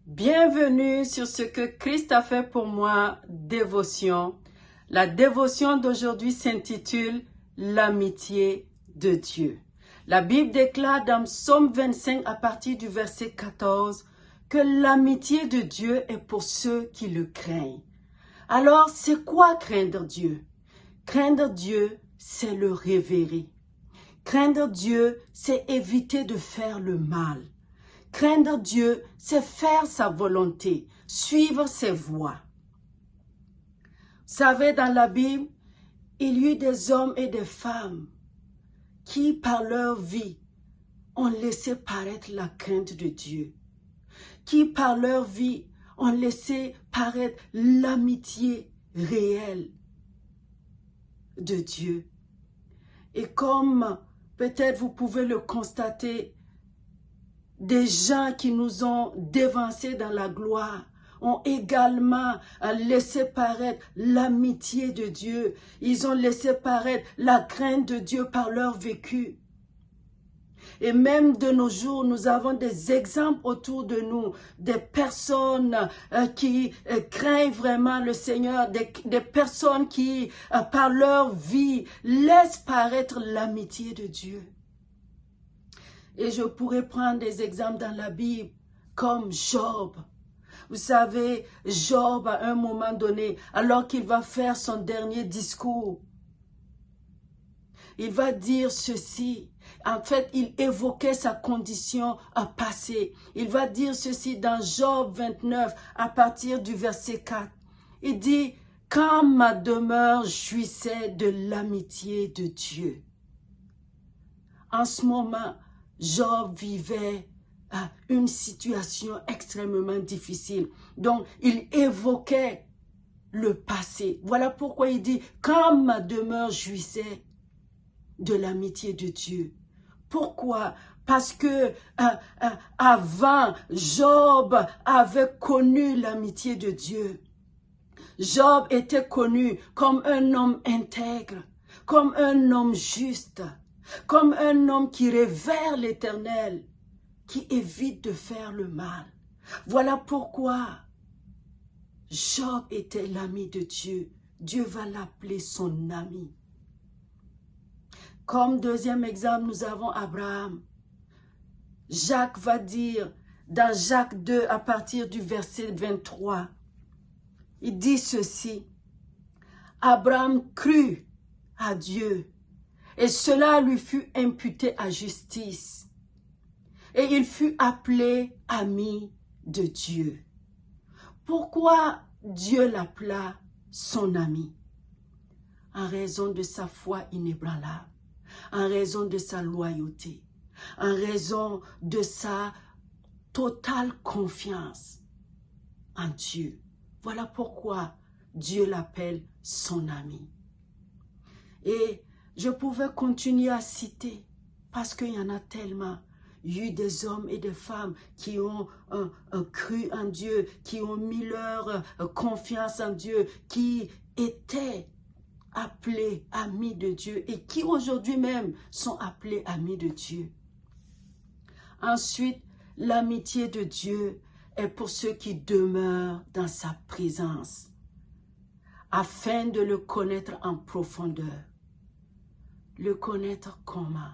Bienvenue sur ce que Christ a fait pour moi, dévotion. La dévotion d'aujourd'hui s'intitule l'amitié de Dieu. La Bible déclare dans Psaume 25 à partir du verset 14 que l'amitié de Dieu est pour ceux qui le craignent. Alors, c'est quoi craindre Dieu? Craindre Dieu, c'est le révérer. Craindre Dieu, c'est éviter de faire le mal. Craindre Dieu, c'est faire sa volonté, suivre ses voies. Vous savez, dans la Bible, il y a eu des hommes et des femmes qui, par leur vie, ont laissé paraître la crainte de Dieu, qui, par leur vie, ont laissé paraître l'amitié réelle de Dieu. Et comme peut-être vous pouvez le constater, des gens qui nous ont dévancés dans la gloire ont également laissé paraître l'amitié de Dieu. Ils ont laissé paraître la crainte de Dieu par leur vécu. Et même de nos jours, nous avons des exemples autour de nous, des personnes qui craignent vraiment le Seigneur, des personnes qui, par leur vie, laissent paraître l'amitié de Dieu. Et je pourrais prendre des exemples dans la Bible, comme Job. Vous savez, Job, à un moment donné, alors qu'il va faire son dernier discours, il va dire ceci. En fait, il évoquait sa condition passée. Il va dire ceci dans Job 29, à partir du verset 4. Il dit, « Quand ma demeure jouissait de l'amitié de Dieu. » En ce moment, Job vivait une situation extrêmement difficile. Donc, il évoquait le passé. Voilà pourquoi il dit, quand ma demeure jouissait de l'amitié de Dieu. Pourquoi? Parce que avant, Job avait connu l'amitié de Dieu. Job était connu comme un homme intègre, comme un homme juste, comme un homme qui révère l'Éternel, qui évite de faire le mal. Voilà pourquoi Job était l'ami de Dieu. Dieu va l'appeler son ami. Comme deuxième exemple, nous avons Abraham. Jacques va dire, dans Jacques 2, à partir du verset 23, il dit ceci, « Abraham crut à Dieu, et cela lui fut imputé à justice. Et il fut appelé ami de Dieu. » Pourquoi Dieu l'appela son ami? En raison de sa foi inébranlable, en raison de sa loyauté, en raison de sa totale confiance en Dieu. Voilà pourquoi Dieu l'appelle son ami. Et je pouvais continuer à citer, parce qu'il y en a tellement. Il y a eu des hommes et des femmes qui ont cru en Dieu, qui ont mis leur confiance en Dieu, qui étaient appelés amis de Dieu et qui aujourd'hui même sont appelés amis de Dieu. Ensuite, l'amitié de Dieu est pour ceux qui demeurent dans sa présence, afin de le connaître en profondeur. Le connaître comment?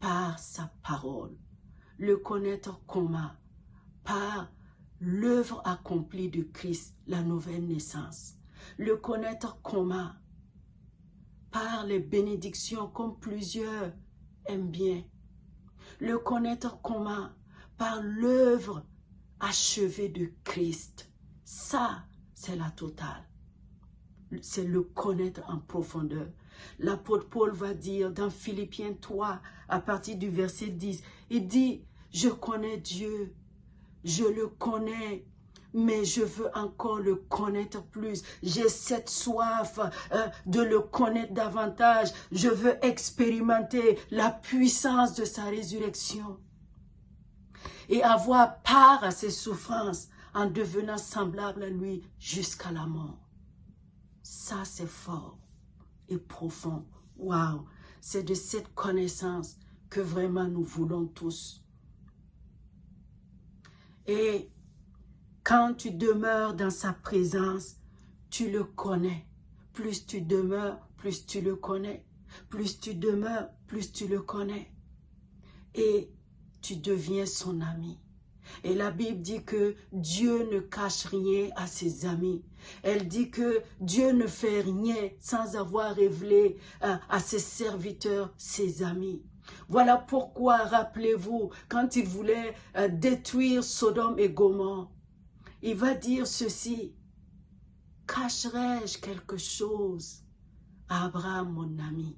Par sa parole. Le connaître comment? Par l'œuvre accomplie de Christ, la nouvelle naissance. Le connaître comment? Par les bénédictions comme plusieurs aiment bien. Le connaître comment? Par l'œuvre achevée de Christ. Ça, c'est la totale. C'est le connaître en profondeur. L'apôtre Paul va dire dans Philippiens 3, à partir du verset 10, il dit, « Je connais Dieu, je le connais, mais je veux encore le connaître plus. J'ai cette soif de le connaître davantage. Je veux expérimenter la puissance de sa résurrection et avoir part à ses souffrances en devenant semblable à lui jusqu'à la mort. » Ça, c'est fort et profond. Waouh! C'est de cette connaissance que vraiment nous voulons tous. Et Quand tu demeures dans sa présence, tu le connais. Plus tu demeures, plus tu le connais. Plus tu demeures, plus tu le connais. Et tu deviens son ami. Et la Bible dit que Dieu ne cache rien à ses amis. Elle dit que Dieu ne fait rien sans avoir révélé à ses serviteurs, ses amis. Voilà pourquoi, rappelez-vous, quand il voulait détruire Sodome et Gomorrhe, il va dire ceci: cacherai-je quelque chose à Abraham, mon ami?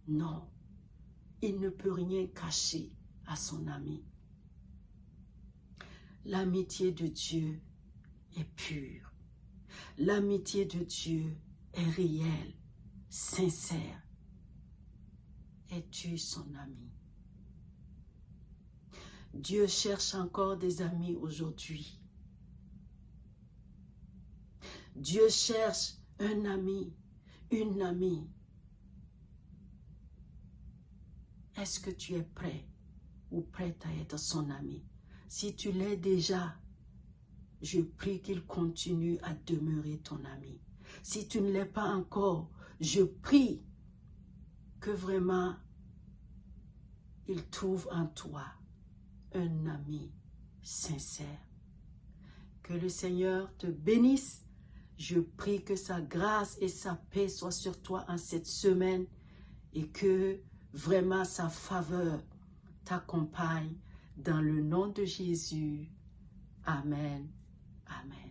Non, il ne peut rien cacher à son ami. L'amitié de Dieu est pure. L'amitié de Dieu est réelle, sincère. Es-tu son ami? Dieu cherche encore des amis aujourd'hui. Dieu cherche un ami, une amie. Est-ce que tu es prêt ou prête à être son ami? Si tu l'es déjà, je prie qu'il continue à demeurer ton ami. Si tu ne l'es pas encore, je prie que vraiment il trouve en toi un ami sincère. Que le Seigneur te bénisse. Je prie que sa grâce et sa paix soient sur toi en cette semaine et que vraiment sa faveur t'accompagne dans le nom de Jésus. Amen. Amen.